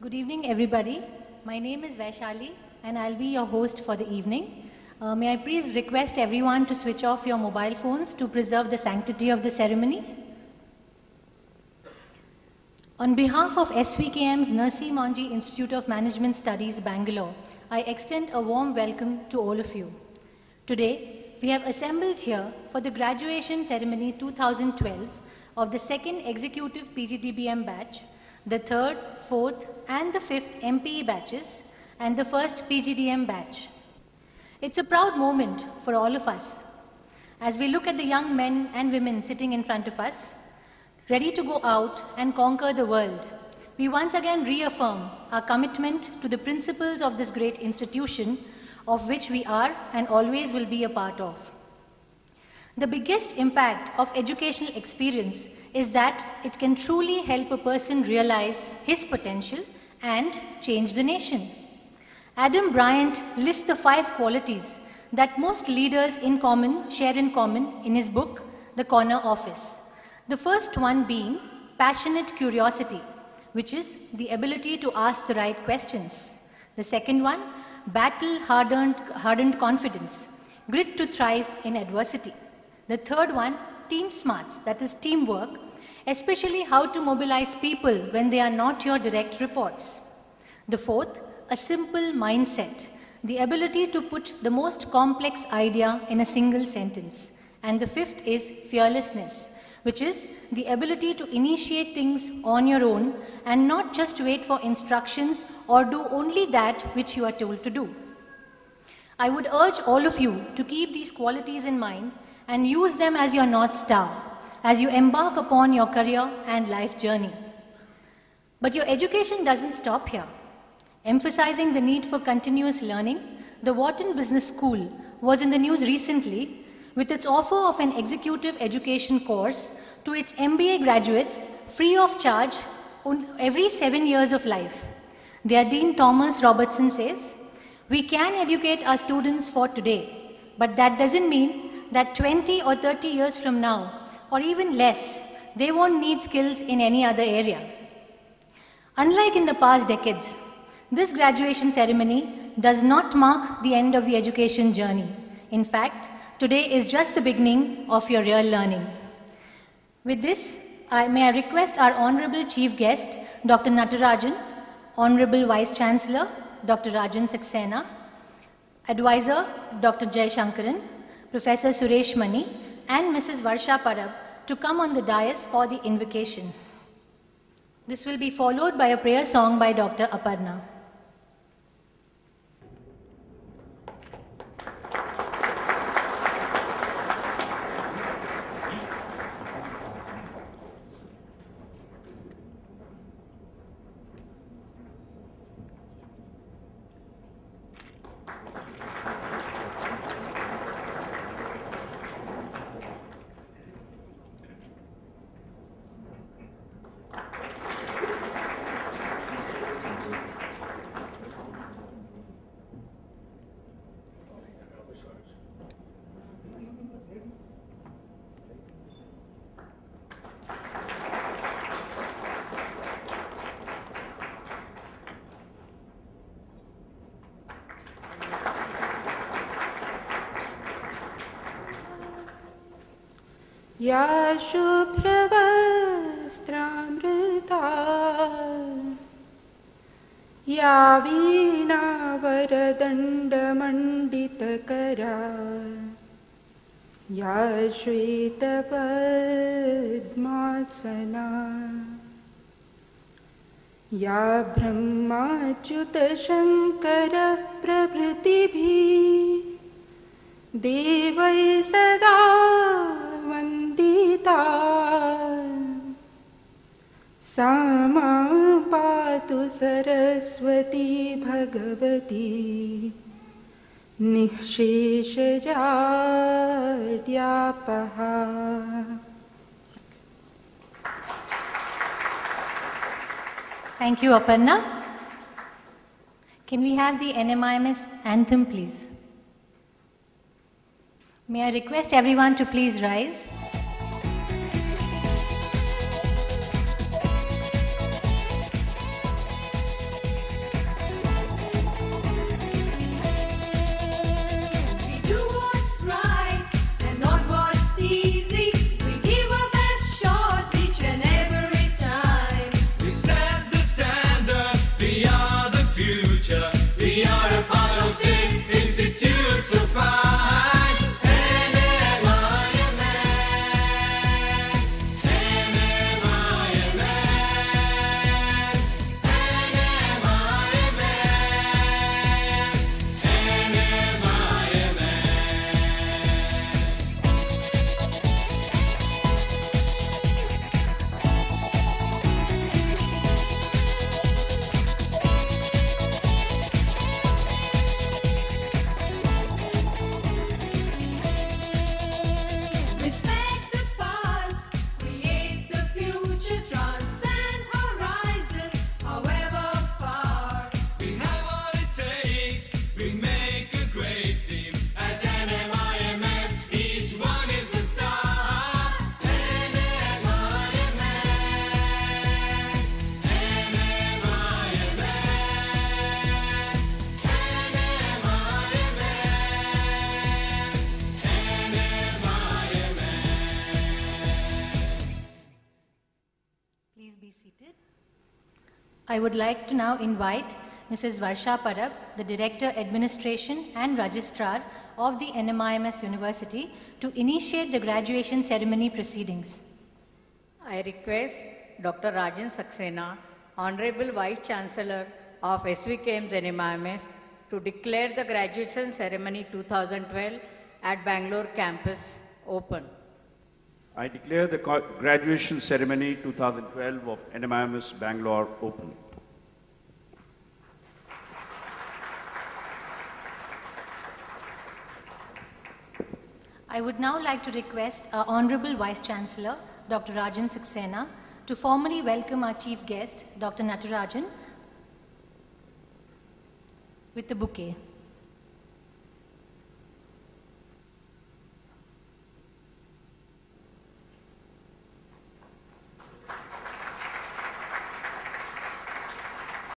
Good evening, everybody. My name is Vaishali, and I'll be your host for the evening. May I please request everyone to switch off your mobile phones to preserve the sanctity of the ceremony? On behalf of SVKM's Nursi Monji Institute of Management Studies, Bangalore, I extend a warm welcome to all of you. Today, we have assembled here for the graduation ceremony 2012 of the second executive PGDBM batch, the third, fourth, and the fifth MPE batches, and the first PGDM batch. It's a proud moment for all of us as we look at the young men and women sitting in front of us, ready to go out and conquer the world. We once again reaffirm our commitment to the principles of this great institution of which we are and always will be a part of. The biggest impact of educational experience is that it can truly help a person realize his potential and change the nation. Adam Bryant lists the 5 qualities that most leaders share in common in his book, The Corner Office. The first one being passionate curiosity, which is the ability to ask the right questions. The second one, battle-hardened confidence, grit to thrive in adversity. The third one, team smarts, that is teamwork, especially how to mobilize people when they are not your direct reports. The fourth, a simple mindset, the ability to put the most complex idea in a single sentence. And the fifth is fearlessness, which is the ability to initiate things on your own and not just wait for instructions or do only that which you are told to do. I would urge all of you to keep these qualities in mind and use them as your North Star as you embark upon your career and life journey. But your education doesn't stop here. Emphasizing the need for continuous learning, the Wharton Business School was in the news recently with its offer of an executive education course to its MBA graduates free of charge every 7 years of life. Their Dean Thomas Robertson says, "We can educate our students for today, but that doesn't mean that 20 or 30 years from now, or even less, they won't need skills in any other area." Unlike in the past decades, this graduation ceremony does not mark the end of the education journey. In fact, today is just the beginning of your real learning. With this, may I request our Honorable Chief Guest, Dr. Natarajan, Honorable Vice Chancellor, Dr. Rajan Saxena, Advisor, Dr. Jay Shankaran, Professor Suresh Mani, and Mrs. Varsha Parab to come on the dais for the invocation. This will be followed by a prayer song by Dr. Aparna. या शुभ्रवस्त्रामृता या वीणावरदण्डमण्डितकरा या श्वेतपद्मासना या ब्रह्माच्युतशङ्करप्रभृतिभिः देवैः सदा वन्दिता सा मां पातु Saraswati Bhagwati निःशेषजाड्यापहा. Thank you, Aparna. Can we have the NMIMS anthem, please? May I request everyone to please rise? I would like to now invite Mrs. Varsha Parab, the Director Administration and Registrar of the NMIMS University, to initiate the graduation ceremony proceedings. I request Dr. Rajan Saxena, Honorable Vice Chancellor of SVKM's NMIMS, to declare the graduation ceremony 2012 at Bangalore campus open. I declare the graduation ceremony 2012 of NMIMS Bangalore open. I would now like to request our Honorable Vice Chancellor, Dr. Rajan Saxena, to formally welcome our chief guest, Dr. Natarajan, with the bouquet.